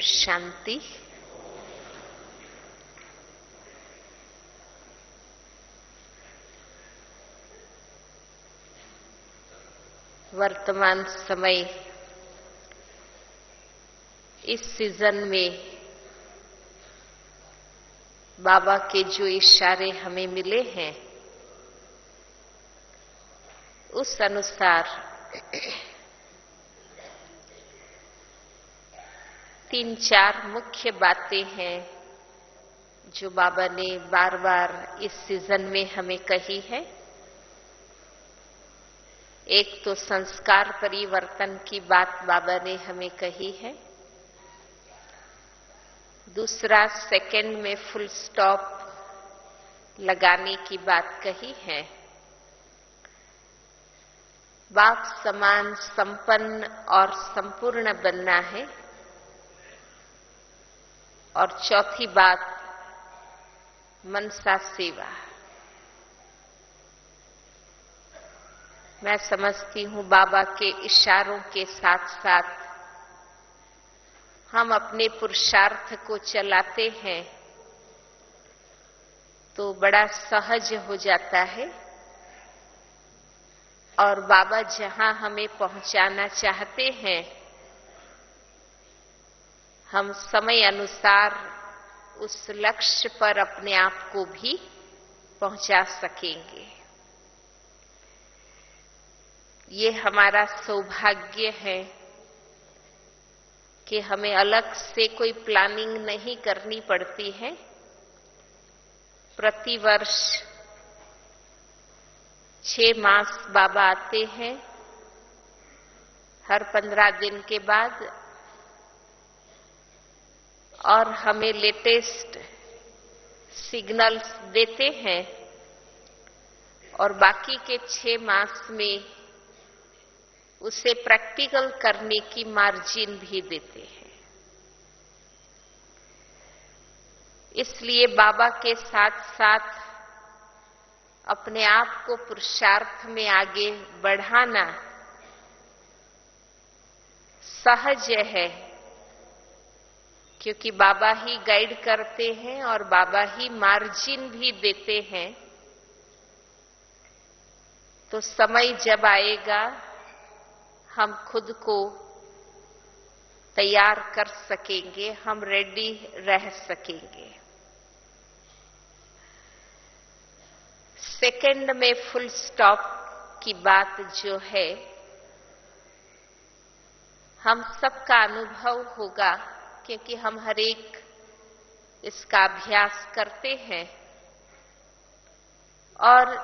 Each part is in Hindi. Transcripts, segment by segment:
शांति। वर्तमान समय इस सीजन में बाबा के जो इशारे हमें मिले हैं उस अनुसार 3-4 मुख्य बातें हैं जो बाबा ने बार बार इस सीजन में हमें कही है। एक तो संस्कार परिवर्तन की बात बाबा ने हमें कही है। दूसरा सेकंड में फुल स्टॉप लगाने की बात कही है। बाप समान संपन्न और संपूर्ण बनना है। और चौथी बात मनसा सेवा। मैं समझती हूँ बाबा के इशारों के साथ साथ हम अपने पुरुषार्थ को चलाते हैं तो बड़ा सहज हो जाता है और बाबा जहां हमें पहुंचाना चाहते हैं हम समय अनुसार उस लक्ष्य पर अपने आप को भी पहुंचा सकेंगे। ये हमारा सौभाग्य है कि हमें अलग से कोई प्लानिंग नहीं करनी पड़ती है। प्रतिवर्ष 6 मास बाबा आते हैं। हर 15 दिन के बाद और हमें लेटेस्ट सिग्नल्स देते हैं और बाकी के 6 मास में उसे प्रैक्टिकल करने की मार्जिन भी देते हैं। इसलिए बाबा के साथ साथ अपने आप को पुरुषार्थ में आगे बढ़ाना सहज है क्योंकि बाबा ही गाइड करते हैं और बाबा ही मार्जिन भी देते हैं। तो समय जब आएगा हम खुद को तैयार कर सकेंगे, हम रेडी रह सकेंगे। सेकंड में फुल स्टॉप की बात जो है हम सबका अनुभव होगा क्योंकि हम हर एक इसका अभ्यास करते हैं और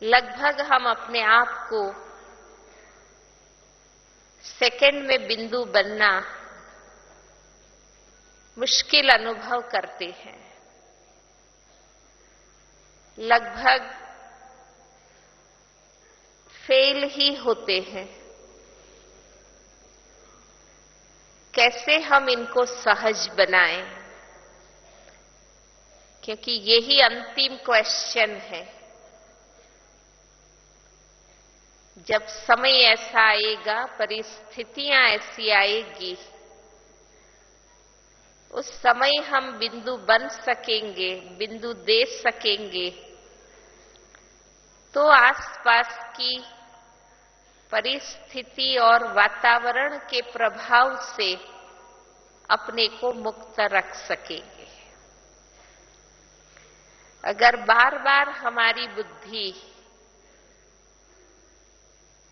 लगभग हम अपने आप को सेकंड में बिंदु बनना मुश्किल अनुभव करते हैं। लगभग फेल ही होते हैं। कैसे हम इनको सहज बनाएं क्योंकि यही अंतिम क्वेश्चन है। जब समय ऐसा आएगा, परिस्थितियां ऐसी आएगी, उस समय हम बिंदु बन सकेंगे, बिंदु दे सकेंगे तो आसपास की परिस्थिति और वातावरण के प्रभाव से अपने को मुक्त रख सकेंगे। अगर बार बार हमारी बुद्धि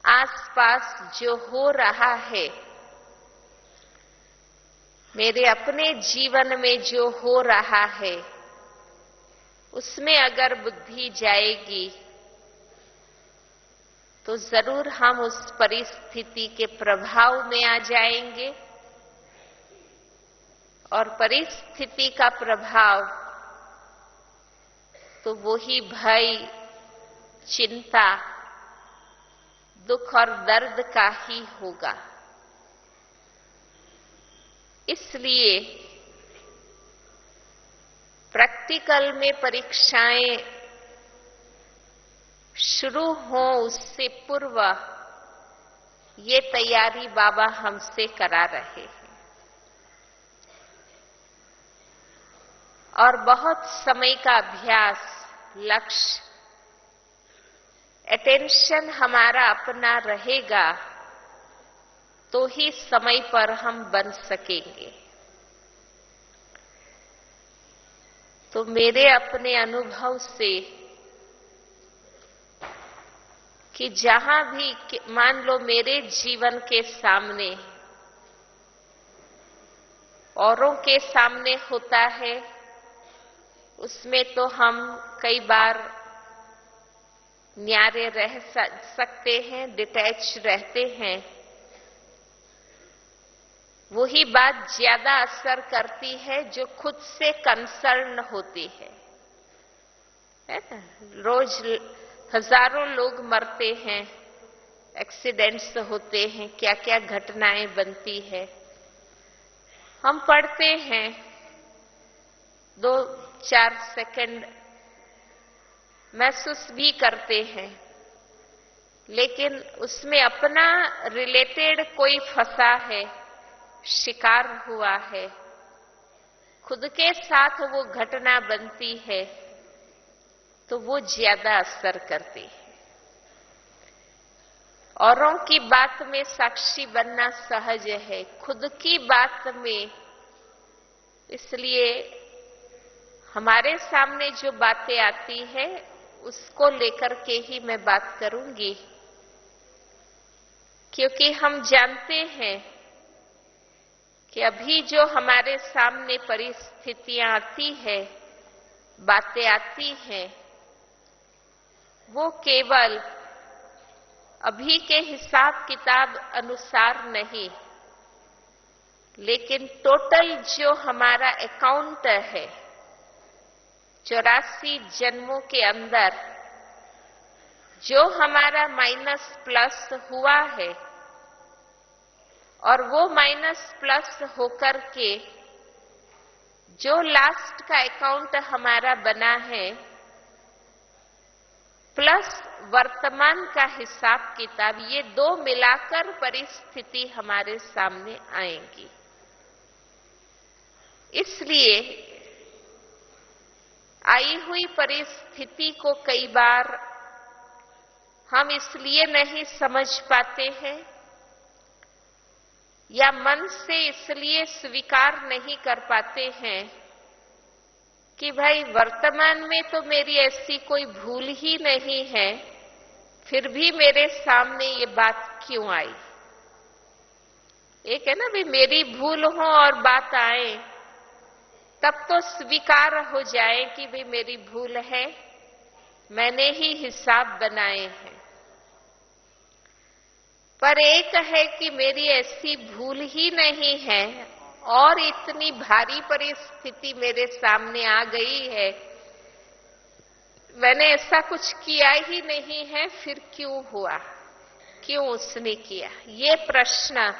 आसपास जो हो रहा है, मेरे अपने जीवन में जो हो रहा है, उसमें अगर बुद्धि जाएगी तो जरूर हम उस परिस्थिति के प्रभाव में आ जाएंगे और परिस्थिति का प्रभाव तो वही भय, चिंता, दुख और दर्द का ही होगा। इसलिए प्रैक्टिकल में परीक्षाएं शुरू हो उससे पूर्व ये तैयारी बाबा हमसे करा रहे हैं। और बहुत समय का अभ्यास, लक्ष्य, अटेंशन हमारा अपना रहेगा तो ही समय पर हम बन सकेंगे। तो मेरे अपने अनुभव से कि जहां भी मान लो मेरे जीवन के सामने, औरों के सामने होता है, उसमें तो हम कई बार न्यारे रह सकते हैं, डिटैच रहते हैं। वही बात ज्यादा असर करती है जो खुद से कंसर्न होती है ना? रोज हजारों लोग मरते हैं, एक्सीडेंट्स होते हैं, क्या क्या घटनाएं बनती है। हम पढ़ते हैं, 2-4 सेकंड महसूस भी करते हैं, लेकिन उसमें अपना रिलेटेड कोई फंसा है, शिकार हुआ है, खुद के साथ वो घटना बनती है, तो वो ज्यादा असर करती है। औरों की बात में साक्षी बनना सहज है, खुद की बात में इसलिए हमारे सामने जो बातें आती है उसको लेकर के ही मैं बात करूंगी, क्योंकि हम जानते हैं कि अभी जो हमारे सामने परिस्थितियां आती है, बातें आती हैं, वो केवल अभी के हिसाब किताब अनुसार नहीं, लेकिन टोटल जो हमारा अकाउंट है 84 जन्मों के अंदर, जो हमारा माइनस प्लस हुआ है, और वो माइनस प्लस होकर के जो लास्ट का अकाउंट हमारा बना है, प्लस वर्तमान का हिसाब किताब, ये दो मिलाकर परिस्थिति हमारे सामने आएंगी। इसलिए आई हुई परिस्थिति को कई बार हम इसलिए नहीं समझ पाते हैं या मन से इसलिए स्वीकार नहीं कर पाते हैं कि भाई वर्तमान में तो मेरी ऐसी कोई भूल ही नहीं है, फिर भी मेरे सामने ये बात क्यों आई। एक है ना भी मेरी भूल हो और बात आए, तब तो स्वीकार हो जाए कि भाई मेरी भूल है, मैंने ही हिसाब बनाए हैं। पर एक है कि मेरी ऐसी भूल ही नहीं है और इतनी भारी परिस्थिति मेरे सामने आ गई है, मैंने ऐसा कुछ किया ही नहीं है, फिर क्यों हुआ, क्यों उसने किया, ये प्रश्न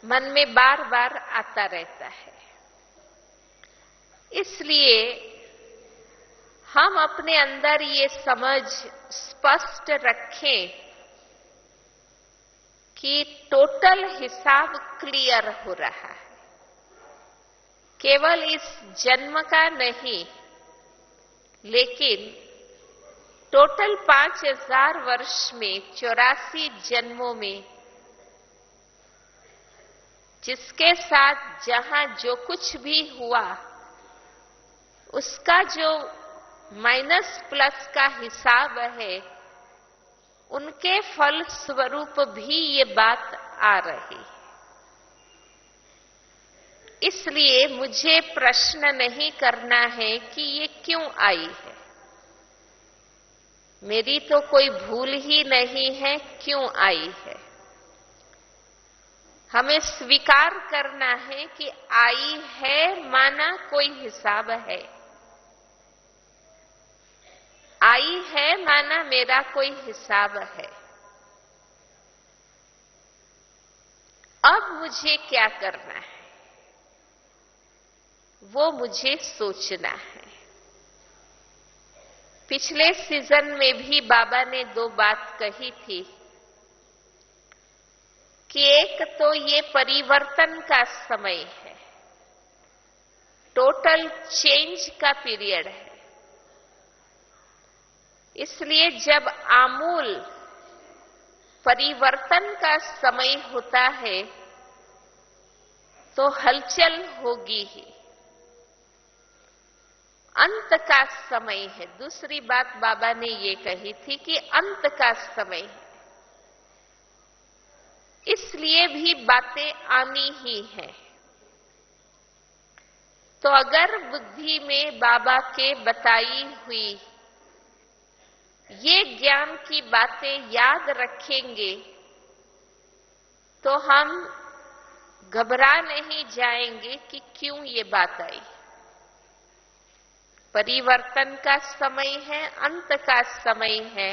मन में बार बार आता रहता है। इसलिए हम अपने अंदर ये समझ स्पष्ट रखें कि टोटल हिसाब क्लियर हो रहा है, केवल इस जन्म का नहीं, लेकिन टोटल 5000 वर्ष में 84 जन्मों में जिसके साथ जहां जो कुछ भी हुआ, उसका जो माइनस प्लस का हिसाब है, उनके फल स्वरूप भी ये बात आ रही है। इसलिए मुझे प्रश्न नहीं करना है कि ये क्यों आई है, मेरी तो कोई भूल ही नहीं है, क्यों आई है। हमें स्वीकार करना है कि आई है, माना कोई हिसाब है, आई है माना मेरा कोई हिसाब है। अब मुझे क्या करना है, वो मुझे सोचना है। पिछले सीजन में भी बाबा ने 2 बात कही थी कि एक तो ये परिवर्तन का समय है, टोटल चेंज का पीरियड है। इसलिए जब आमूल परिवर्तन का समय होता है तो हलचल होगी ही। अंत का समय है। दूसरी बात बाबा ने ये कही थी कि अंत का समय है, इसलिए भी बातें आनी ही है। तो अगर बुद्धि में बाबा के बताई हुई ये ज्ञान की बातें याद रखेंगे तो हम घबरा नहीं जाएंगे कि क्यों ये बात आई। परिवर्तन का समय है, अंत का समय है,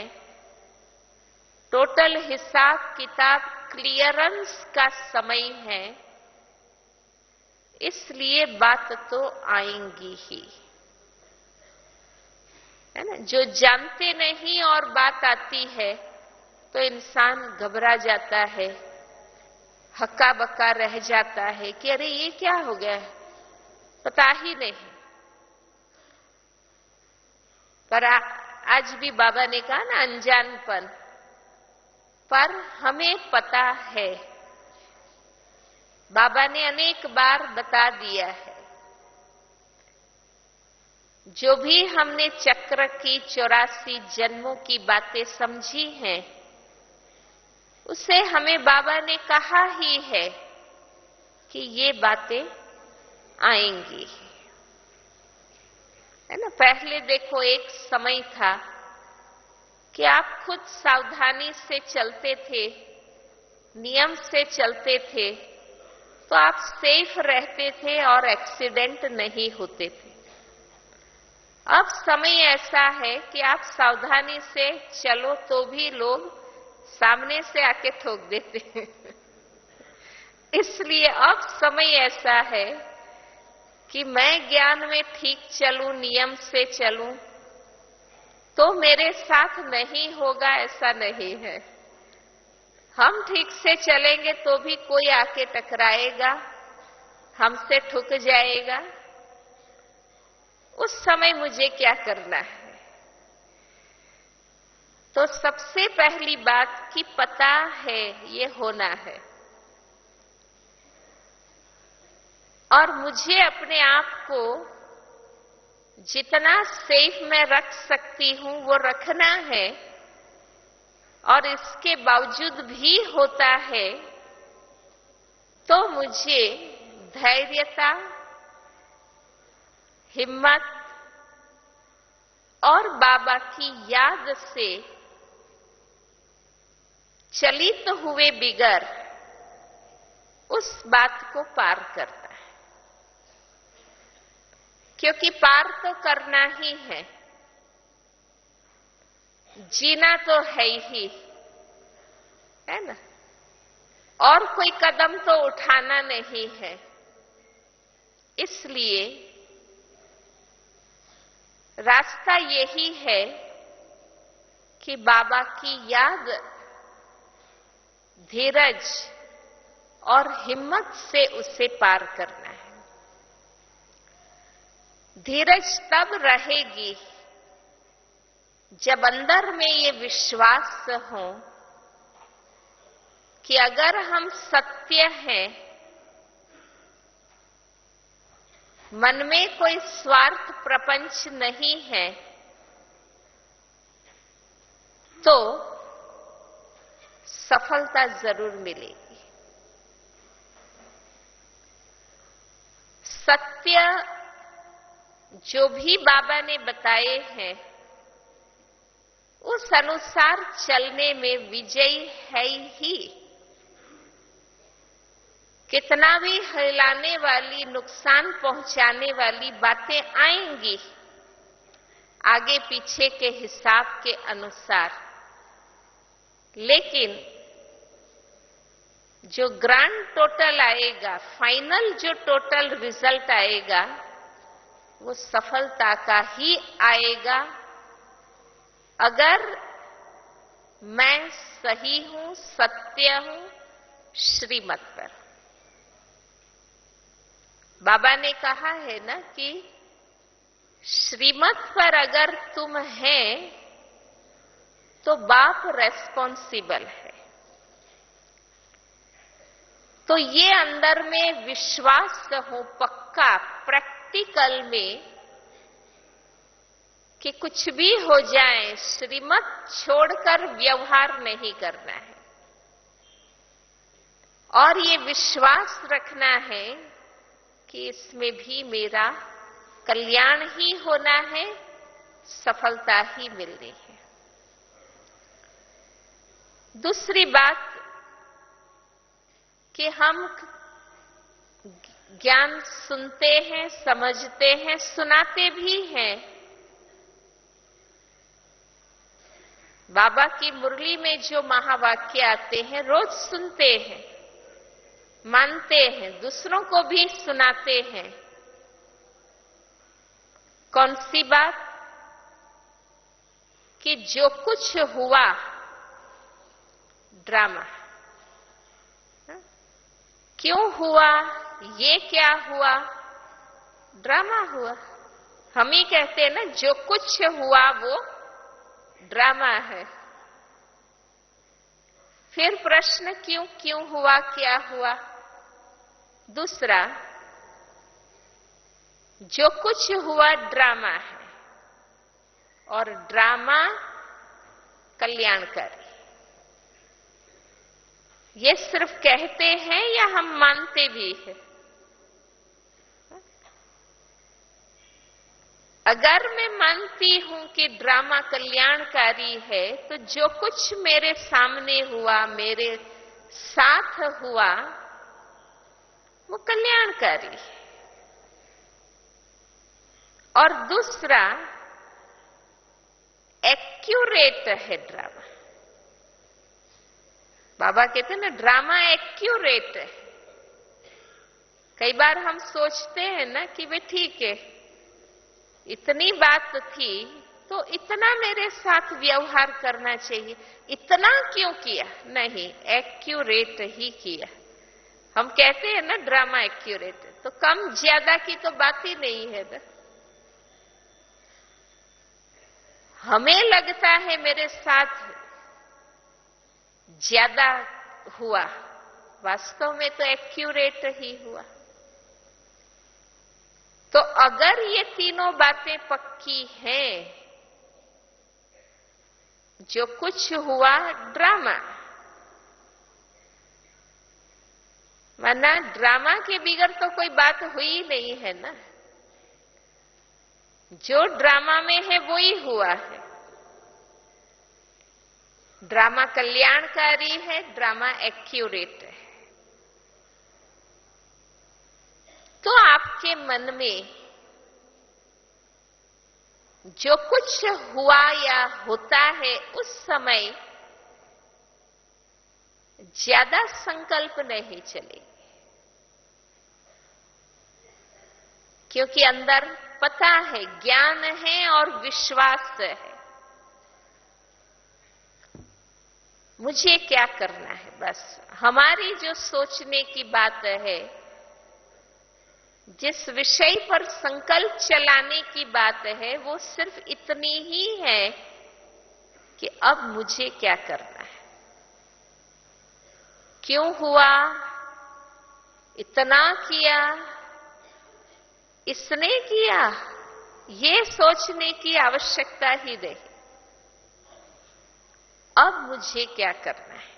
टोटल हिसाब किताब क्लियरेंस का समय है, इसलिए बात तो आएंगी ही, है ना। जो जानते नहीं और बात आती है तो इंसान घबरा जाता है, हक्का बक्का रह जाता है कि अरे ये क्या हो गया, पता ही नहीं। पर आज भी बाबा ने कहा ना, अनजानपन, पर हमें पता है। बाबा ने अनेक बार बता दिया है। जो भी हमने चक्र की 84 जन्मों की बातें समझी हैं, उसे हमें बाबा ने कहा ही है कि ये बातें आएंगी, है ना। पहले देखो, एक समय था कि आप खुद सावधानी से चलते थे, नियम से चलते थे, तो आप सेफ रहते थे और एक्सीडेंट नहीं होते थे। अब समय ऐसा है कि आप सावधानी से चलो तो भी लोग सामने से आके ठोक देते हैं। इसलिए अब समय ऐसा है कि मैं ज्ञान में ठीक चलूं, नियम से चलूं, तो मेरे साथ नहीं होगा, ऐसा नहीं है। हम ठीक से चलेंगे तो भी कोई आके टकराएगा, हमसे ठुक जाएगा। उस समय मुझे क्या करना है? तो सबसे पहली बात कि पता है ये होना है, और मुझे अपने आप को जितना सेफ मैं रख सकती हूं वो रखना है, और इसके बावजूद भी होता है तो मुझे धैर्यता, हिम्मत और बाबा की याद से चलित हुए बिगर उस बात को पार करना है, क्योंकि पार तो करना ही है, जीना तो है ही, है ना। और कोई कदम तो उठाना नहीं है। इसलिए रास्ता यही है कि बाबा की याद, धीरज और हिम्मत से उसे पार करना है। धीरज तब रहेगी जब अंदर में ये विश्वास हो कि अगर हम सत्य हैं, मन में कोई स्वार्थ प्रपंच नहीं है, तो सफलता जरूर मिलेगी। सत्य जो भी बाबा ने बताए हैं, उस अनुसार चलने में विजयी है ही। कितना भी हिलाने वाली, नुकसान पहुंचाने वाली बातें आएंगी आगे पीछे के हिसाब के अनुसार, लेकिन जो ग्रांड टोटल आएगा, फाइनल जो टोटल रिजल्ट आएगा, वो सफलता का ही आएगा अगर मैं सही हूं, सत्य हूं, श्रीमत पर। बाबा ने कहा है ना कि श्रीमत पर अगर तुम है तो बाप रेस्पॉन्सिबल है। तो ये अंदर में विश्वास हो पक्का प्रैक्टिकल में कि कुछ भी हो जाए श्रीमत छोड़कर व्यवहार नहीं करना है, और ये विश्वास रखना है कि इसमें भी मेरा कल्याण ही होना है, सफलता ही मिलनी है। दूसरी बात कि हम ज्ञान सुनते हैं, समझते हैं, सुनाते भी हैं। बाबा की मुरली में जो महावाक्य आते हैं रोज सुनते हैं, मानते हैं, दूसरों को भी सुनाते हैं। कौन सी बात? कि जो कुछ हुआ ड्रामा, क्यों हुआ, ये क्या हुआ, ड्रामा हुआ। हम ही कहते हैं ना जो कुछ हुआ वो ड्रामा है। फिर प्रश्न क्यों क्यों हुआ, क्या हुआ? दूसरा, जो कुछ हुआ ड्रामा है और ड्रामा कल्याणकारी। ये सिर्फ कहते हैं या हम मानते भी हैं? अगर मैं मानती हूं कि ड्रामा कल्याणकारी है तो जो कुछ मेरे सामने हुआ, मेरे साथ हुआ, वो कल्याणकारी है। और दूसरा, एक्यूरेट है ड्रामा। बाबा कहते हैं ना ड्रामा एक्यूरेट है। कई बार हम सोचते हैं ना कि वे ठीक है, इतनी बात थी तो इतना मेरे साथ व्यवहार करना चाहिए, इतना क्यों किया? नहीं, एक्यूरेट ही किया। हम कहते हैं ना ड्रामा एक्यूरेट है, तो कम ज्यादा की तो बात ही नहीं है ना। हमें लगता है मेरे साथ ज्यादा हुआ, वास्तव में तो एक्यूरेट ही हुआ। तो अगर ये तीनों बातें पक्की हैं, जो कुछ हुआ ड्रामा, वरना ड्रामा के बिगड़ तो कोई बात हुई नहीं है ना। जो ड्रामा में है वो ही हुआ है। ड्रामा कल्याणकारी है, ड्रामा एक्यूरेट है। तो आपके मन में जो कुछ हुआ या होता है उस समय ज्यादा संकल्प नहीं चलेंगे, क्योंकि अंदर पता है, ज्ञान है और विश्वास है। मुझे क्या करना है, बस हमारी जो सोचने की बात है, जिस विषय पर संकल्प चलाने की बात है, वो सिर्फ इतनी ही है कि अब मुझे क्या करना है, क्यों हुआ, इतना किया, इसने किया, ये सोचने की आवश्यकता ही नहीं। अब मुझे क्या करना है।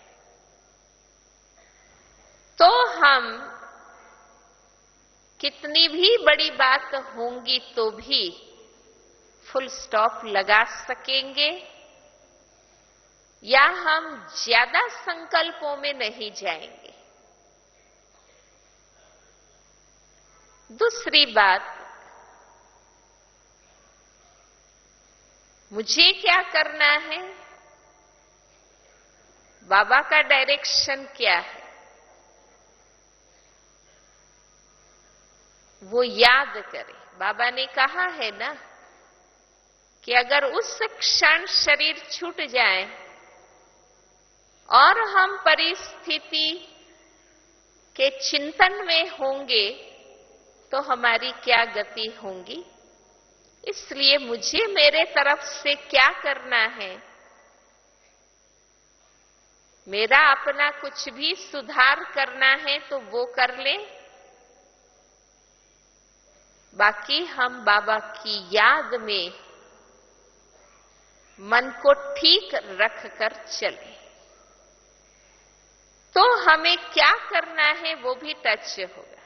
तो हम कितनी भी बड़ी बात होंगी तो भी फुल स्टॉप लगा सकेंगे, या हम ज्यादा संकल्पों में नहीं जाएंगे। दूसरी बात, मुझे क्या करना है, बाबा का डायरेक्शन क्या है, वो याद करें। बाबा ने कहा है ना कि अगर उस क्षण शरीर छूट जाए और हम परिस्थिति के चिंतन में होंगे तो हमारी क्या गति होंगी। इसलिए मुझे मेरे तरफ से क्या करना है, मेरा अपना कुछ भी सुधार करना है तो वो कर ले, बाकी हम बाबा की याद में मन को ठीक रखकर चले। तो हमें क्या करना है वो भी टच होगा,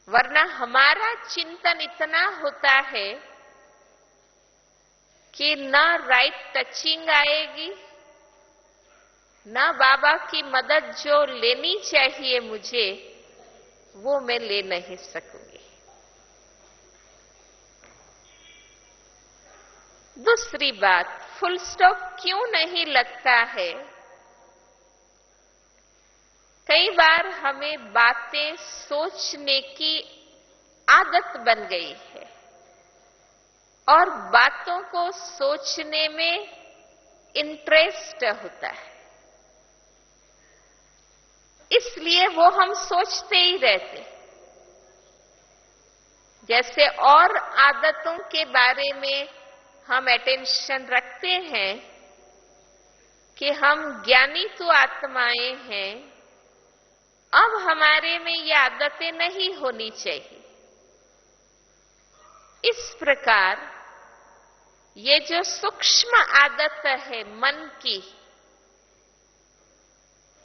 वरना हमारा चिंतन इतना होता है कि ना राइट टचिंग आएगी, ना बाबा की मदद जो लेनी चाहिए मुझे वो मैं ले नहीं सकूंगी। दूसरी बात, फुल स्टॉप क्यों नहीं लगता है। कई बार हमें बातें सोचने की आदत बन गई है और बातों को सोचने में इंटरेस्ट होता है, इसलिए वो हम सोचते ही रहते। जैसे और आदतों के बारे में हम अटेंशन रखते हैं कि हम ज्ञानी तो आत्माएं हैं, अब हमारे में ये आदतें नहीं होनी चाहिए। इस प्रकार ये जो सूक्ष्म आदत है मन की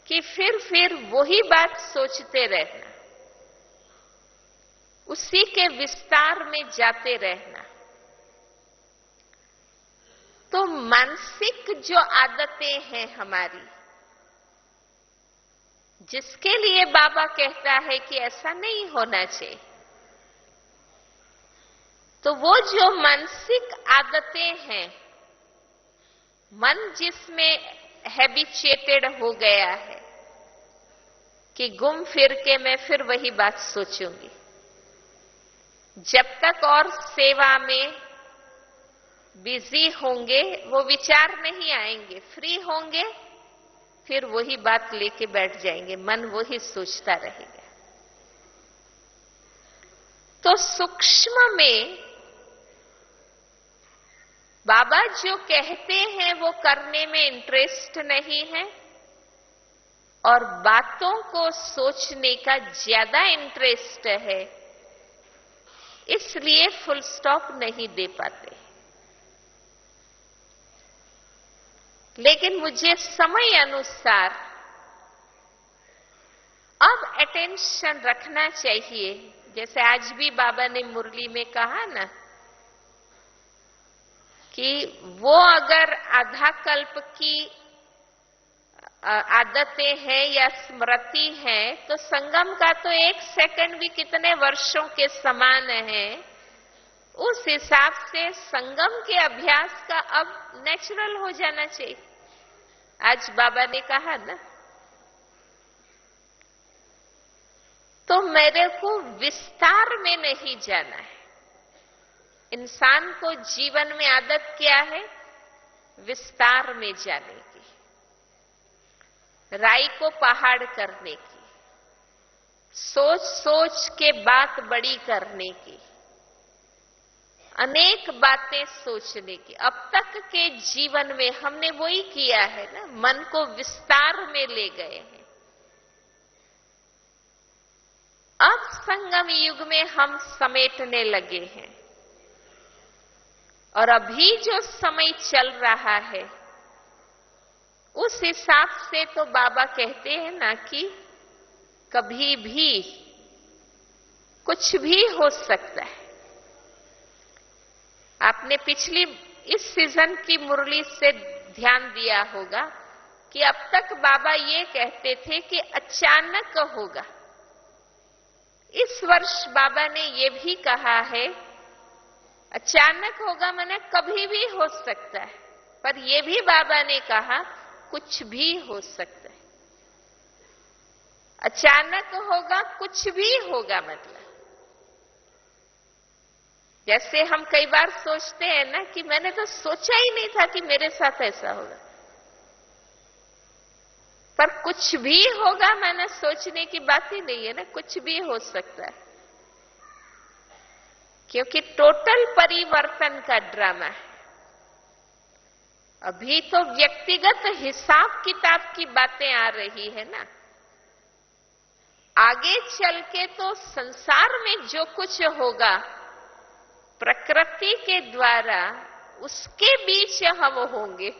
कि फिर वही बात सोचते रहना, उसी के विस्तार में जाते रहना, तो मानसिक जो आदतें हैं हमारी, जिसके लिए बाबा कहता है कि ऐसा नहीं होना चाहिए, तो वो जो मानसिक आदतें हैं, मन जिसमें हैबिचुएटेड हो गया है कि घूम फिर के मैं फिर वही बात सोचूंगी, जब तक और सेवा में बिजी होंगे वो विचार नहीं आएंगे, फ्री होंगे फिर वही बात लेके बैठ जाएंगे, मन वही सोचता रहेगा। तो सूक्ष्म में बाबा जो कहते हैं वो करने में इंटरेस्ट नहीं है और बातों को सोचने का ज्यादा इंटरेस्ट है, इसलिए फुल स्टॉप नहीं दे पाते। लेकिन मुझे समय अनुसार अब अटेंशन रखना चाहिए। जैसे आज भी बाबा ने मुरली में कहा ना कि वो अगर आधा कल्प की आदतें हैं या स्मृति है, तो संगम का तो 1 सेकंड भी कितने वर्षों के समान है। उस हिसाब से संगम के अभ्यास का अब नेचुरल हो जाना चाहिए। आज बाबा ने कहा ना, तो मेरे को विस्तार में नहीं जाना है। इंसान को जीवन में आदत क्या है? विस्तार में जाने की, राई को पहाड़ करने की, सोच सोच के बात बड़ी करने की, अनेक बातें सोचने की। अब तक के जीवन में हमने वही किया है ना, मन को विस्तार में ले गए हैं। अब संगम युग में हम समेटने लगे हैं और अभी जो समय चल रहा है उस हिसाब से तो बाबा कहते हैं ना कि कभी भी कुछ भी हो सकता है। आपने पिछली इस सीजन की मुरली से ध्यान दिया होगा कि अब तक बाबा ये कहते थे कि अचानक होगा। इस वर्ष बाबा ने ये भी कहा है अचानक होगा, माने कभी भी हो सकता है। पर ये भी बाबा ने कहा कुछ भी हो सकता है। अचानक होगा, कुछ भी होगा, मतलब जैसे हम कई बार सोचते हैं ना कि मैंने तो सोचा ही नहीं था कि मेरे साथ ऐसा होगा, पर कुछ भी होगा मैंने सोचने की बात ही नहीं है ना, कुछ भी हो सकता है, क्योंकि टोटल परिवर्तन का ड्रामा है। अभी तो व्यक्तिगत हिसाब किताब की बातें आ रही है ना, आगे चल के तो संसार में जो कुछ होगा प्रकृति के द्वारा, उसके बीच हम होंगे।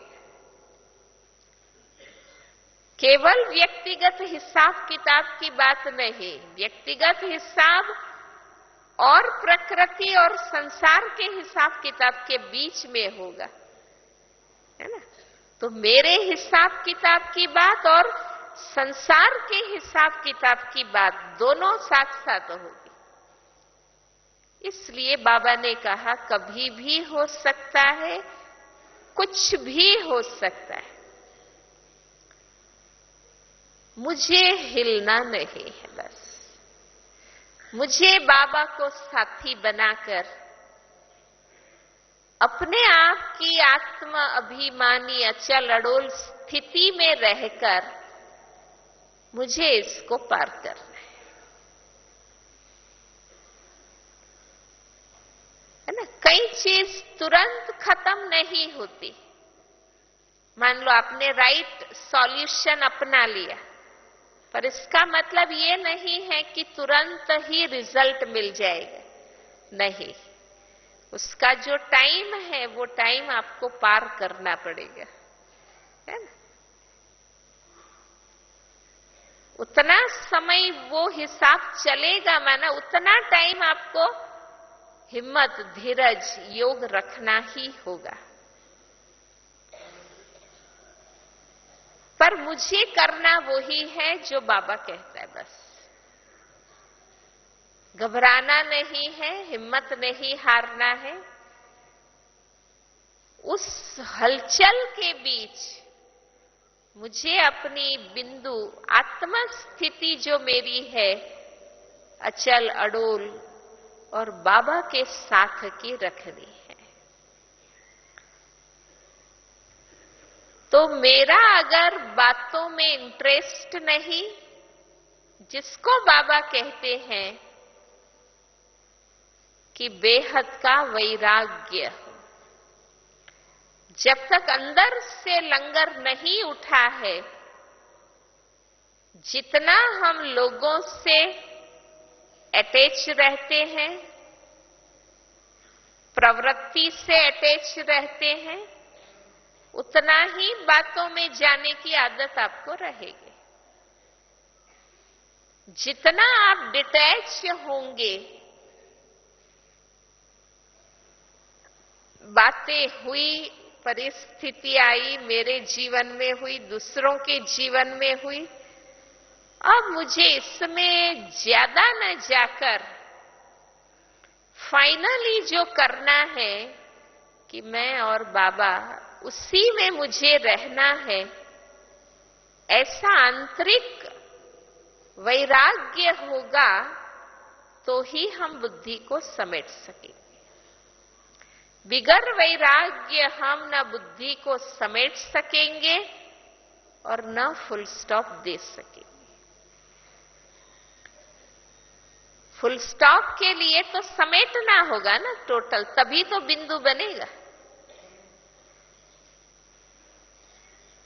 केवल व्यक्तिगत हिसाब किताब की बात नहीं, व्यक्तिगत हिसाब और प्रकृति और संसार के हिसाब किताब के बीच में होगा, है ना। तो मेरे हिसाब किताब की बात और संसार के हिसाब किताब की बात दोनों साथ साथ होगी। इसलिए बाबा ने कहा कभी भी हो सकता है, कुछ भी हो सकता है, मुझे हिलना नहीं है। बस मुझे बाबा को साथी बनाकर अपने आप की आत्मा अभिमानी अचल अडोल स्थिति में रहकर मुझे इसको पार करना है ना। कई चीज तुरंत खत्म नहीं होती। मान लो आपने राइट सॉल्यूशन अपना लिया, पर इसका मतलब ये नहीं है कि तुरंत ही रिजल्ट मिल जाएगा, नहीं। उसका जो टाइम है वो टाइम आपको पार करना पड़ेगा, है ना। उतना समय वो हिसाब चलेगा, माना उतना टाइम आपको हिम्मत, धीरज, योग रखना ही होगा। पर मुझे करना वही है जो बाबा कहता है। बस घबराना नहीं है, हिम्मत नहीं हारना है। उस हलचल के बीच मुझे अपनी बिंदु आत्म स्थिति जो मेरी है अचल अडोल और बाबा के साथ की रखनी है। तो मेरा अगर बातों में इंटरेस्ट नहीं, जिसको बाबा कहते हैं कि बेहद का वैराग्य, जब तक अंदर से लंगर नहीं उठा है, जितना हम लोगों से अटैच रहते हैं, प्रवृत्ति से अटैच रहते हैं, उतना ही बातों में जाने की आदत आपको रहेगी। जितना आप डिटैच होंगे, बातें हुई, परिस्थिति आई, मेरे जीवन में हुई, दूसरों के जीवन में हुई, अब मुझे इसमें ज्यादा न जाकर फाइनली जो करना है कि मैं और बाबा उसी में मुझे रहना है, ऐसा आंतरिक वैराग्य होगा तो ही हम बुद्धि को समेट सकेंगे। बिगर वैराग्य हम न बुद्धि को समेट सकेंगे और न फुल स्टॉप दे सकेंगे। फुल स्टॉप के लिए तो समेटना होगा ना टोटल, तभी तो बिंदु बनेगा।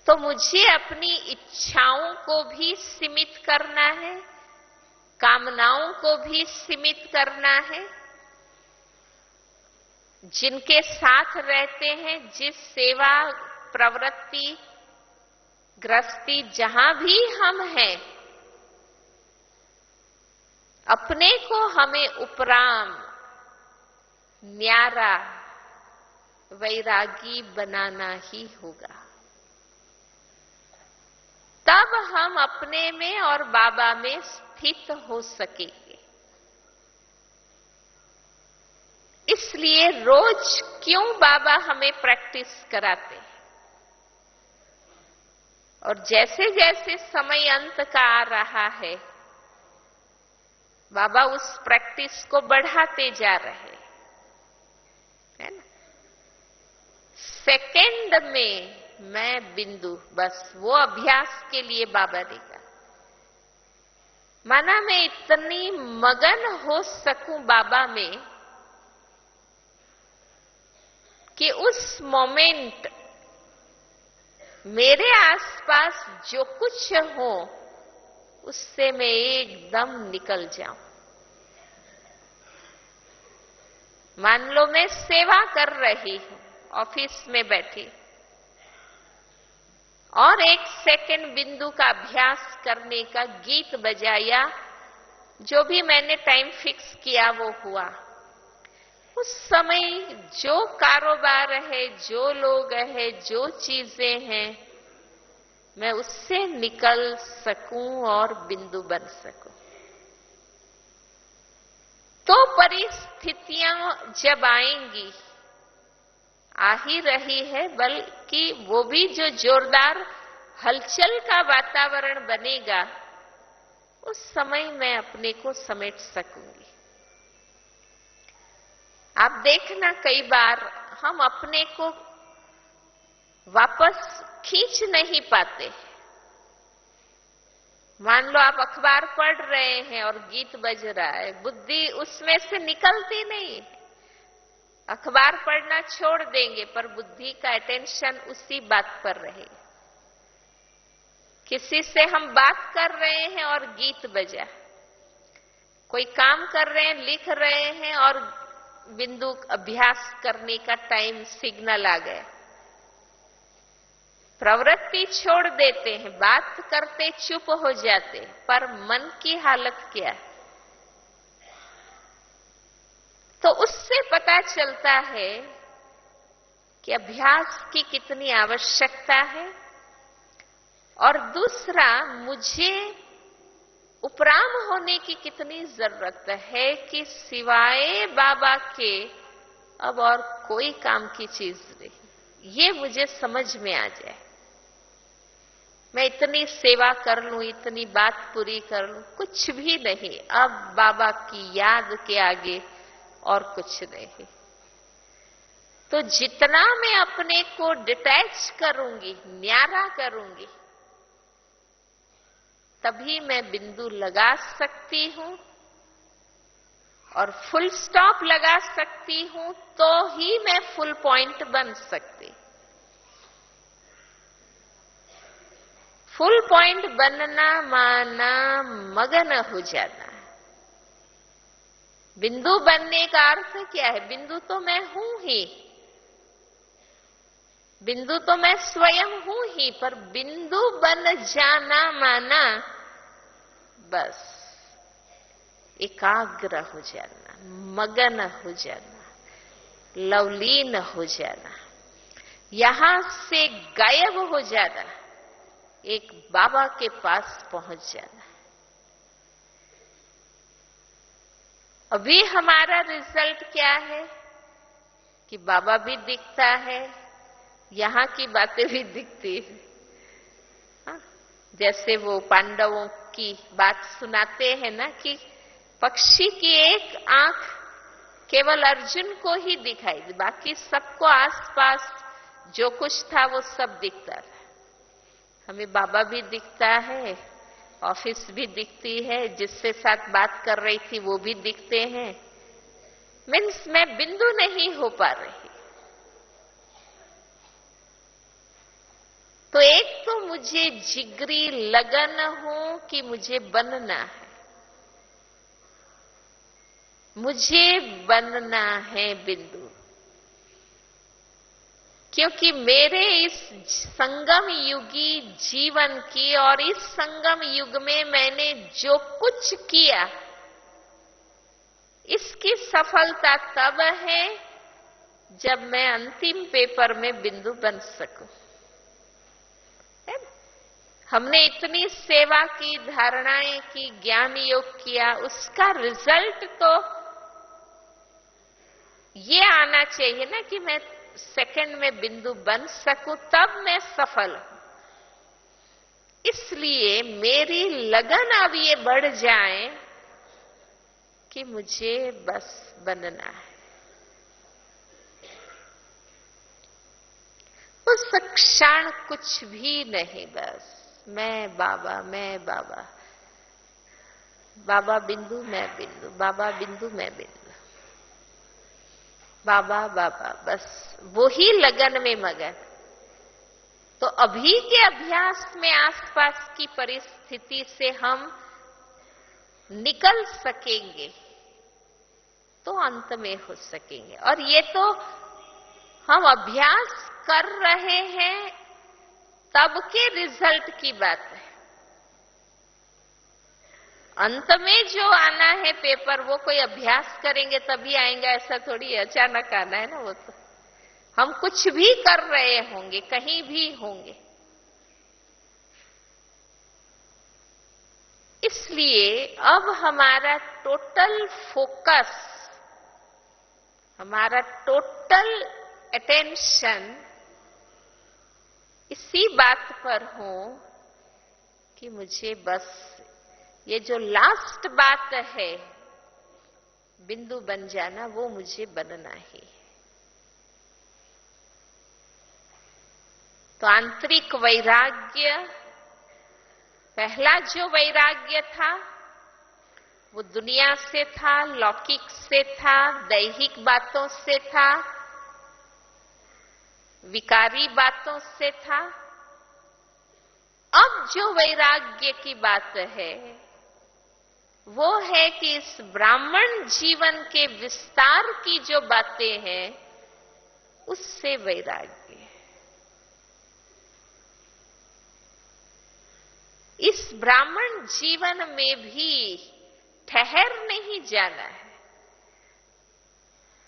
तो मुझे अपनी इच्छाओं को भी सीमित करना है, कामनाओं को भी सीमित करना है। जिनके साथ रहते हैं, जिस सेवा प्रवृत्ति गृहस्थी जहां भी हम हैं, अपने को हमें उपराम न्यारा वैरागी बनाना ही होगा। तब हम अपने में और बाबा में स्थित हो सकेंगे। इसलिए रोज क्यों बाबा हमें प्रैक्टिस कराते हैं, और जैसे जैसे समय अंत का आ रहा है, बाबा उस प्रैक्टिस को बढ़ाते जा रहे हैं, है ना। सेकंड में मैं बिंदु, बस वो अभ्यास के लिए बाबा ने कहा। माना मैं इतनी मगन हो सकूं बाबा में कि उस मोमेंट मेरे आसपास जो कुछ हो उससे मैं एकदम निकल जाऊं। मान लो मैं सेवा कर रही हूं, ऑफिस में बैठी, और 1 सेकंड बिंदु का अभ्यास करने का गीत बजाया, जो भी मैंने टाइम फिक्स किया वो हुआ। उस समय जो कारोबार है, जो लोग हैं, जो चीजें हैं, मैं उससे निकल सकूं और बिंदु बन सकूं। तो परिस्थितियां जब आएंगी, आ ही रही है, बल्कि वो भी जो जोरदार हलचल का वातावरण बनेगा, उस समय मैं अपने को समेट सकूंगी। आप देखना कई बार हम अपने को वापस खींच नहीं पाते। मान लो आप अखबार पढ़ रहे हैं और गीत बज रहा है, बुद्धि उसमें से निकलती नहीं। अखबार पढ़ना छोड़ देंगे पर बुद्धि का अटेंशन उसी बात पर रहेगा। किसी से हम बात कर रहे हैं और गीत बजा, कोई काम कर रहे हैं, लिख रहे हैं और बिंदु अभ्यास करने का टाइम सिग्नल आ गया। प्रवृत्ति छोड़ देते हैं, बात करते चुप हो जाते, पर मन की हालत क्या है? तो उससे पता चलता है कि अभ्यास की कितनी आवश्यकता है। और दूसरा, मुझे उपराम होने की कितनी जरूरत है कि सिवाय बाबा के अब और कोई काम की चीज नहीं, ये मुझे समझ में आ जाए। मैं इतनी सेवा कर लूं, इतनी बात पूरी कर लूं, कुछ भी नहीं, अब बाबा की याद के आगे और कुछ नहीं। तो जितना मैं अपने को डिटैच करूंगी, न्यारा करूंगी, तभी मैं बिंदु लगा सकती हूं और फुल स्टॉप लगा सकती हूं, तो ही मैं फुल पॉइंट बन सकती। फुल पॉइंट बनना माना मगन हो जाना। बिंदु बनने का अर्थ क्या है? बिंदु तो मैं हूं ही, बिंदु तो मैं स्वयं हूं ही, पर बिंदु बन जाना माना बस एकाग्र हो जाना, मगन हो जाना, लवलीन हो जाना, यहां से गायब हो जाना, एक बाबा के पास पहुंच जाना। अभी हमारा रिजल्ट क्या है कि बाबा भी दिखता है, यहां की बातें भी दिखती है। हाँ? जैसे वो पांडवों की बात सुनाते हैं ना कि पक्षी की एक आंख केवल अर्जुन को ही दिखाई दी, बाकी सबको आसपास जो कुछ था वो सब दिखता था। हमें बाबा भी दिखता है, ऑफिस भी दिखती है, जिससे साथ बात कर रही थी वो भी दिखते हैं। मीन्स मैं बिंदु नहीं हो पा रही। तो एक तो मुझे जिगरी लगन हो कि मुझे बनना है, मुझे बनना है बिंदु, क्योंकि मेरे इस संगम युगी जीवन की और इस संगम युग में मैंने जो कुछ किया, इसकी सफलता तब है जब मैं अंतिम पेपर में बिंदु बन सकूं। हमने इतनी सेवा की, धारणाएं की, ज्ञान योग किया, उसका रिजल्ट तो ये आना चाहिए ना कि मैं सेकंड में बिंदु बन सकूं, तब मैं सफल हूं। इसलिए मेरी लगन अब ये बढ़ जाए कि मुझे बस बनना है। उस क्षण कुछ भी नहीं, बस मैं बाबा, मैं बाबा, बाबा बिंदु मैं बिंदु, बाबा बिंदु मैं बिंदु, बाबा बाबा, बस वो ही लगन में मगन। तो अभी के अभ्यास में आसपास की परिस्थिति से हम निकल सकेंगे तो अंत में हो सकेंगे। और ये तो हम अभ्यास कर रहे हैं तब के रिजल्ट की बात है। अंत में जो आना है पेपर, वो कोई अभ्यास करेंगे तभी आएगा, ऐसा थोड़ी अचानक आना है ना। वो तो हम कुछ भी कर रहे होंगे, कहीं भी होंगे। इसलिए अब हमारा टोटल फोकस, हमारा टोटल अटेंशन इसी बात पर हो कि मुझे बस ये जो लास्ट बात है बिंदु बन जाना, वो मुझे बनना ही है। तो आंतरिक वैराग्य, पहला जो वैराग्य था वो दुनिया से था, लौकिक से था, दैहिक बातों से था, विकारी बातों से था। अब जो वैराग्य की बात है वो है कि इस ब्राह्मण जीवन के विस्तार की जो बातें हैं उससे वैराग्य है। इस ब्राह्मण जीवन में भी ठहर नहीं जाना है।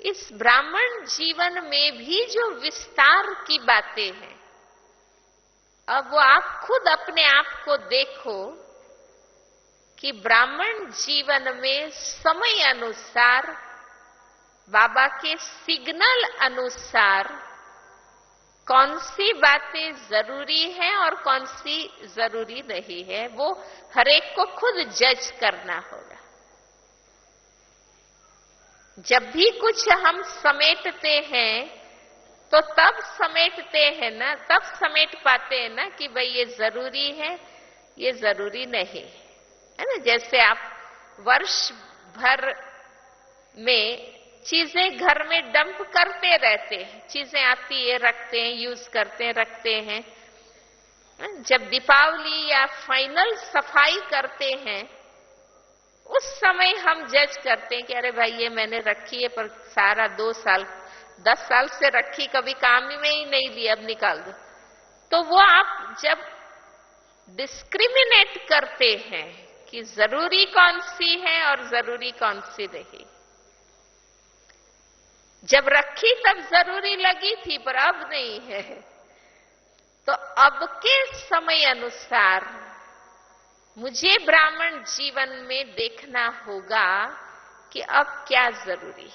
इस ब्राह्मण जीवन में भी जो विस्तार की बातें हैं, अब वो आप खुद अपने आप को देखो कि ब्राह्मण जीवन में समय अनुसार, बाबा के सिग्नल अनुसार कौन सी बातें जरूरी है और कौन सी जरूरी नहीं है, वो हर एक को खुद जज करना होगा। जब भी कुछ हम समेटते हैं तो तब समेटते हैं ना, तब समेट पाते हैं ना कि भाई ये जरूरी है, ये जरूरी नहीं है ना। जैसे आप वर्ष भर में चीजें घर में डंप करते रहते हैं, चीजें आती है, रखते हैं, यूज करते हैं, रखते हैं। जब दीपावली या फाइनल सफाई करते हैं उस समय हम जज करते हैं कि अरे भाई ये मैंने रखी है पर सारा 2 साल 10 साल से रखी, कभी काम में ही नहीं लिया, अब निकाल दो। तो वो आप जब डिस्क्रिमिनेट करते हैं कि जरूरी कौन सी है और जरूरी कौन सी नहीं। जब रखी तब जरूरी लगी थी पर अब नहीं है। तो अब के समय अनुसार मुझे ब्राह्मण जीवन में देखना होगा कि अब क्या जरूरी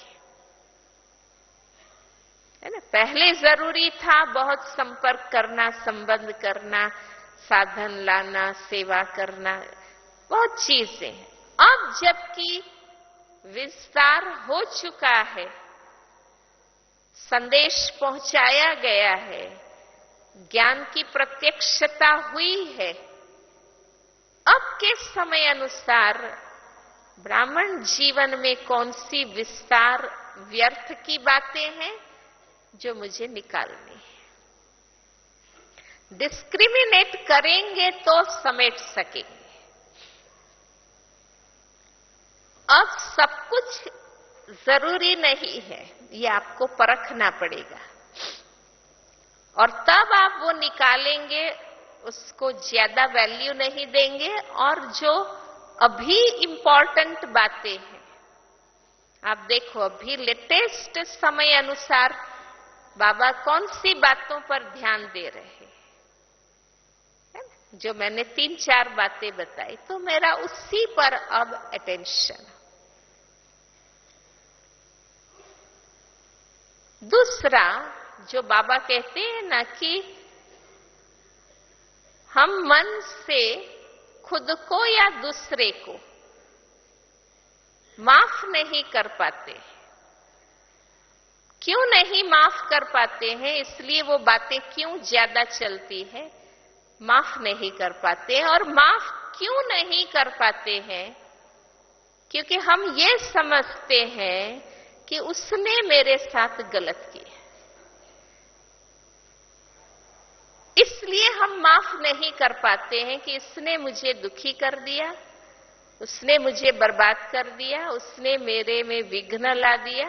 है ना। पहले जरूरी था बहुत संपर्क करना, संबंध करना, साधन लाना, सेवा करना, बहुत चीजें। अब जबकि विस्तार हो चुका है, संदेश पहुंचाया गया है, ज्ञान की प्रत्यक्षता हुई है, अब के समय अनुसार ब्राह्मण जीवन में कौन सी विस्तार व्यर्थ की बातें हैं जो मुझे निकालनी है। डिस्क्रिमिनेट करेंगे तो समेट सकेंगे। अब सब कुछ जरूरी नहीं है, ये आपको परखना पड़ेगा और तब आप वो निकालेंगे, उसको ज्यादा वैल्यू नहीं देंगे। और जो अभी इंपॉर्टेंट बातें हैं, आप देखो अभी लेटेस्ट समय अनुसार बाबा कौन सी बातों पर ध्यान दे रहे हैं, जो मैंने 3-4 बातें बताई, तो मेरा उसी पर अब अटेंशन। दूसरा जो बाबा कहते हैं ना कि हम मन से खुद को या दूसरे को माफ नहीं कर पाते। क्यों नहीं माफ कर पाते हैं, इसलिए वो बातें क्यों ज्यादा चलती है, माफ नहीं कर पाते हैं। और माफ क्यों नहीं कर पाते हैं? क्योंकि हम ये समझते हैं कि उसने मेरे साथ गलत किया, इसलिए हम माफ नहीं कर पाते हैं कि इसने मुझे दुखी कर दिया, उसने मुझे बर्बाद कर दिया, उसने मेरे में विघ्न ला दिया।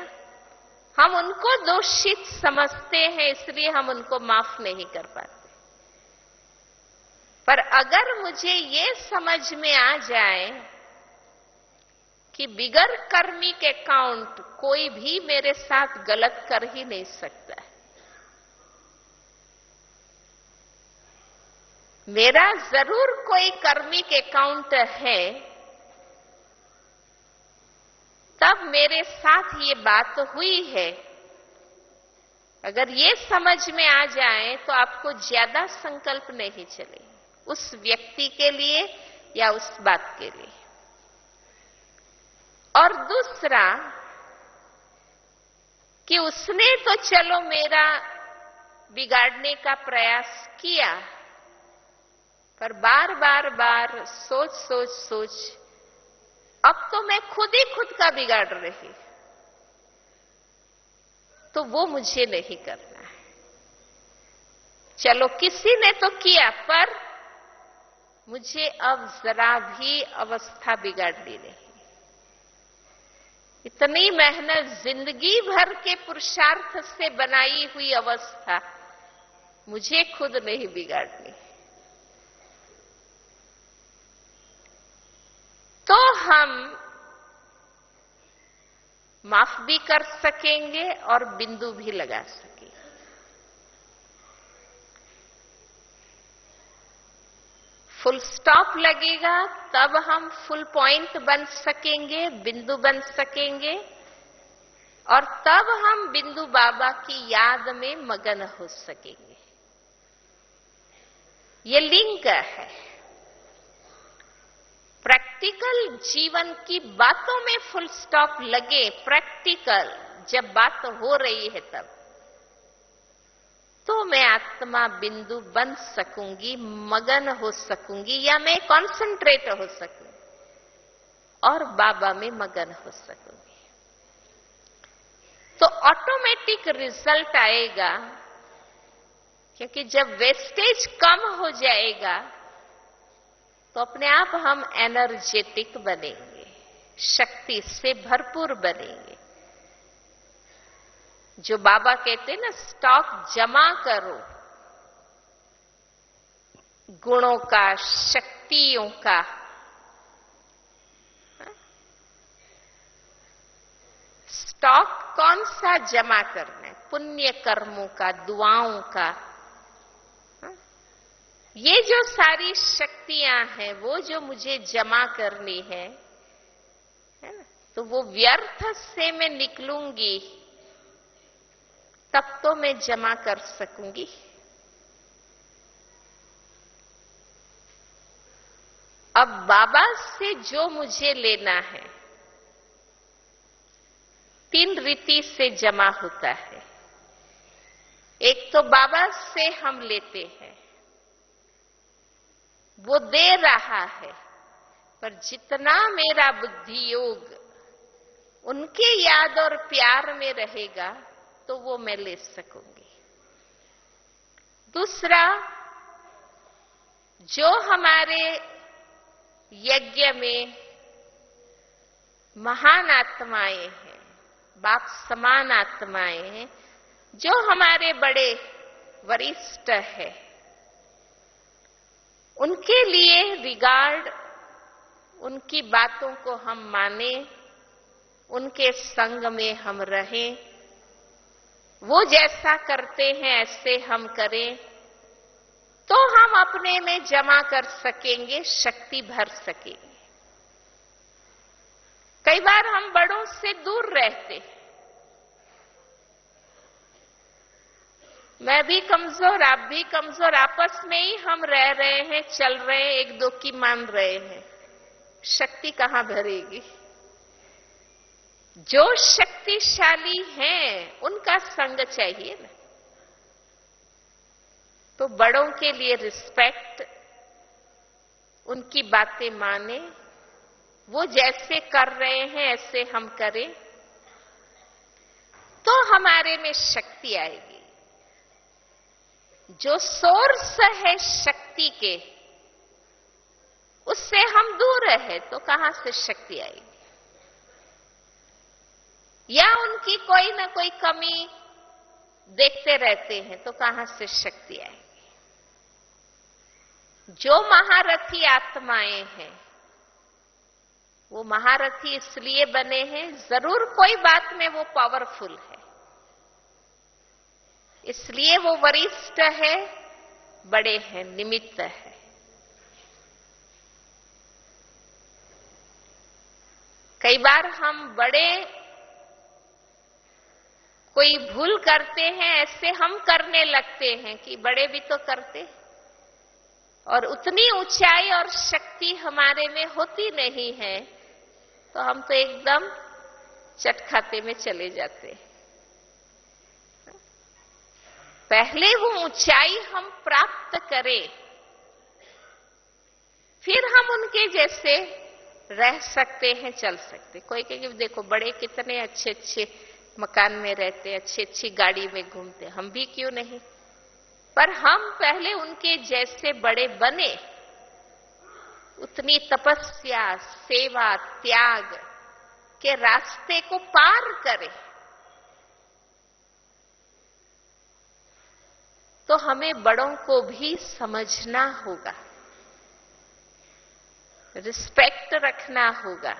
हम उनको दोषित समझते हैं, इसलिए हम उनको माफ नहीं कर पाते। पर अगर मुझे ये समझ में आ जाए कि बिगर कर्मिक अकाउंट कोई भी मेरे साथ गलत कर ही नहीं सकता है, मेरा जरूर कोई कर्मिक अकाउंट है, तब मेरे साथ ये बात हुई है। अगर ये समझ में आ जाए तो आपको ज्यादा संकल्प नहीं चले उस व्यक्ति के लिए या उस बात के लिए। और दूसरा कि उसने तो चलो मेरा बिगाड़ने का प्रयास किया, पर बार सोच अब तो मैं खुद ही खुद का बिगाड़ रही, तो वो मुझे नहीं करना है। चलो किसी ने तो किया, पर मुझे अब जरा भी अवस्था बिगाड़नी नहीं। इतनी मेहनत, जिंदगी भर के पुरुषार्थ से बनाई हुई अवस्था मुझे खुद नहीं बिगाड़नी। तो हम माफ भी कर सकेंगे और बिंदु भी लगा सकेंगे। फुल स्टॉप लगेगा तब हम फुल पॉइंट बन सकेंगे, बिंदु बन सकेंगे, और तब हम बिंदु बाबा की याद में मगन हो सकेंगे। ये लिंक है। प्रैक्टिकल जीवन की बातों में फुल स्टॉप लगे, प्रैक्टिकल जब बात हो रही है तब, तो मैं आत्मा बिंदु बन सकूंगी, मगन हो सकूंगी, या मैं कॉन्सेंट्रेट हो सकूंगी और बाबा में मगन हो सकूंगी। तो ऑटोमेटिक रिजल्ट आएगा, क्योंकि जब वेस्टेज कम हो जाएगा तो अपने आप हम एनर्जेटिक बनेंगे, शक्ति से भरपूर बनेंगे। जो बाबा कहते हैं ना, स्टॉक जमा करो गुणों का, शक्तियों का। स्टॉक कौन सा जमा करना है? पुण्य कर्मों का, दुआओं का। ये जो सारी शक्तियां हैं, वो जो मुझे जमा करनी है ना, तो वो व्यर्थ से मैं निकलूंगी तब तो मैं जमा कर सकूंगी। अब बाबा से जो मुझे लेना है, 3 रीति से जमा होता है। एक तो बाबा से हम लेते हैं, वो दे रहा है, पर जितना मेरा बुद्धि योग उनके याद और प्यार में रहेगा तो वो मैं ले सकूंगी। दूसरा, जो हमारे यज्ञ में महान आत्माएं हैं, बाप समान आत्माएं हैं, जो हमारे बड़े वरिष्ठ है, उनके लिए रिगार्ड, उनकी बातों को हम माने, उनके संग में हम रहें, वो जैसा करते हैं ऐसे हम करें, तो हम अपने में जमा कर सकेंगे, शक्ति भर सकेंगे। कई बार हम बड़ों से दूर रहते, मैं भी कमजोर, आप भी कमजोर, आपस में ही हम रह रहे हैं, चल रहे हैं, एक दो की मान रहे हैं, शक्ति कहां भरेगी? जो शक्तिशाली हैं उनका संग चाहिए ना। तो बड़ों के लिए रिस्पेक्ट, उनकी बातें माने, वो जैसे कर रहे हैं ऐसे हम करें तो हमारे में शक्ति आएगी। जो सोर्स है शक्ति के, उससे हम दूर रहे तो कहां से शक्ति आएगी? या उनकी कोई ना कोई कमी देखते रहते हैं तो कहां से शक्ति आएगी? जो महारथी आत्माएं हैं, वो महारथी इसलिए बने हैं, जरूर कोई बात में वो पावरफुल है, इसलिए वो वरिष्ठ है, बड़े हैं, निमित्त है। कई बार हम बड़े कोई भूल करते हैं, ऐसे हम करने लगते हैं कि बड़े भी तो करते, और उतनी ऊंचाई और शक्ति हमारे में होती नहीं है, तो हम तो एकदम चटखाते में चले जाते हैं। पहले वो ऊंचाई हम प्राप्त करें, फिर हम उनके जैसे रह सकते हैं, चल सकते। कोई कहेगा देखो बड़े कितने अच्छे अच्छे मकान में रहते, अच्छी अच्छी गाड़ी में घूमते, हम भी क्यों नहीं? पर हम पहले उनके जैसे बड़े बने, उतनी तपस्या, सेवा, त्याग के रास्ते को पार करें, तो हमें बड़ों को भी समझना होगा, रिस्पेक्ट रखना होगा,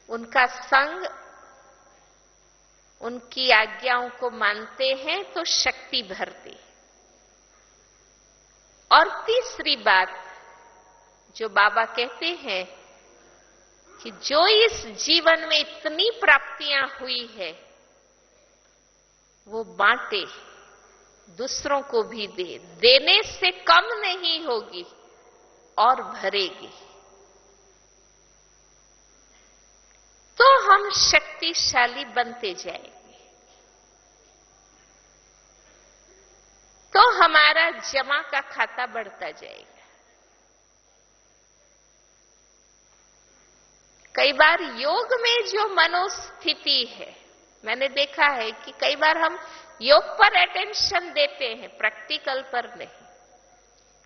उनका संग, उनकी आज्ञाओं को मानते हैं तो शक्ति भरती। और तीसरी बात जो बाबा कहते हैं कि जो इस जीवन में इतनी प्राप्तियां हुई है वो बांटे, दूसरों को भी दे, देने से कम नहीं होगी और भरेगी, तो हम शक्तिशाली बनते जाएंगे, तो हमारा जमा का खाता बढ़ता जाएगा। कई बार योग में जो मनोस्थिति है, मैंने देखा है कि कई बार हम योग पर अटेंशन देते हैं, प्रैक्टिकल पर नहीं।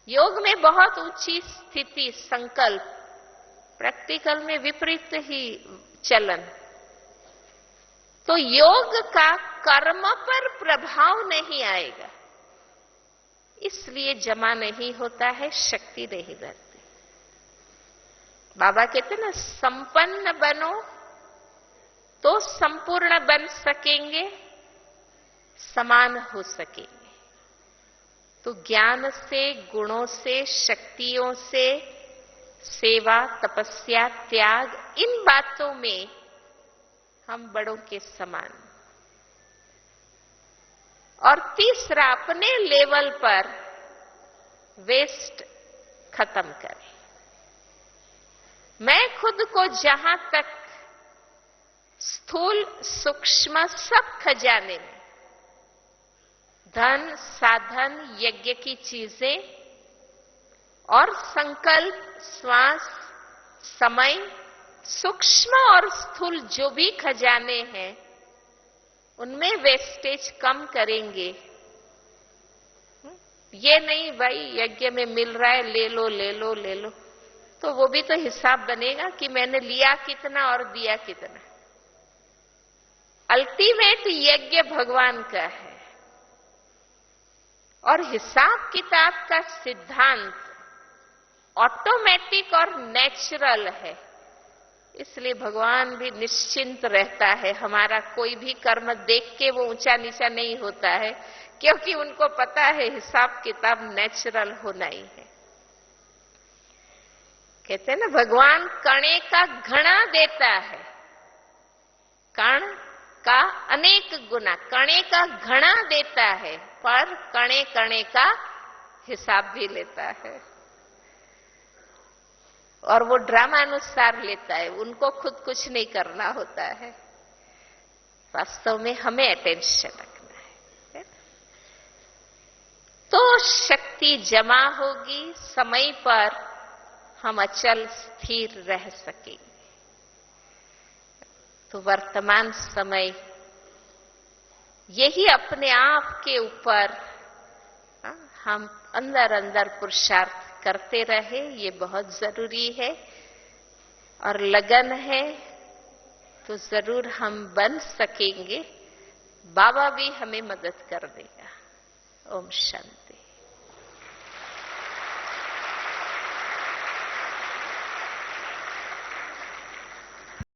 योग में बहुत ऊंची स्थिति, संकल्प, प्रैक्टिकल में विपरीत ही चलन। तो योग का कर्म पर प्रभाव नहीं आएगा, इसलिए जमा नहीं होता है, शक्ति नहीं बढ़ती। बाबा कहते ना, संपन्न बनो तो संपूर्ण बन सकेंगे, समान हो सकेंगे। तो ज्ञान से, गुणों से, शक्तियों से, सेवा, तपस्या, त्याग, इन बातों में हम बड़ों के समान। और तीसरा, अपने लेवल पर वेस्ट खत्म करें। मैं खुद को जहां तक स्थूल, सूक्ष्म, सब खजाने में, धन, साधन, यज्ञ की चीजें और संकल्प, श्वास, समय, सूक्ष्म और स्थूल जो भी खजाने हैं, उनमें वेस्टेज कम करेंगे। ये नहीं भाई यज्ञ में मिल रहा है, ले लो ले लो ले लो, तो वो भी तो हिसाब बनेगा कि मैंने लिया कितना और दिया कितना। अल्टीमेट यज्ञ भगवान का है, और हिसाब किताब का सिद्धांत ऑटोमेटिक और नेचुरल है, इसलिए भगवान भी निश्चिंत रहता है। हमारा कोई भी कर्म देख के वो ऊंचा नीचा नहीं होता है, क्योंकि उनको पता है हिसाब किताब नेचुरल होना ही है। कहते हैं ना, भगवान कणे का घड़ा देता है, कण का अनेक गुना, कणे का घड़ा देता है, पर कणे कणे का हिसाब भी लेता है। और वो ड्रामा अनुसार लेता है, उनको खुद कुछ नहीं करना होता है। वास्तव में हमें अटेंशन रखना है। तो शक्ति जमा होगी, समय पर हम अचल स्थिर रह सकेंगे। तो वर्तमान समय यही अपने आप के ऊपर हम अंदर अंदर पुरुषार्थ करते रहे, ये बहुत जरूरी है। और लगन है तो जरूर हम बन सकेंगे। बाबा भी हमें मदद कर देगा। ओम शांति।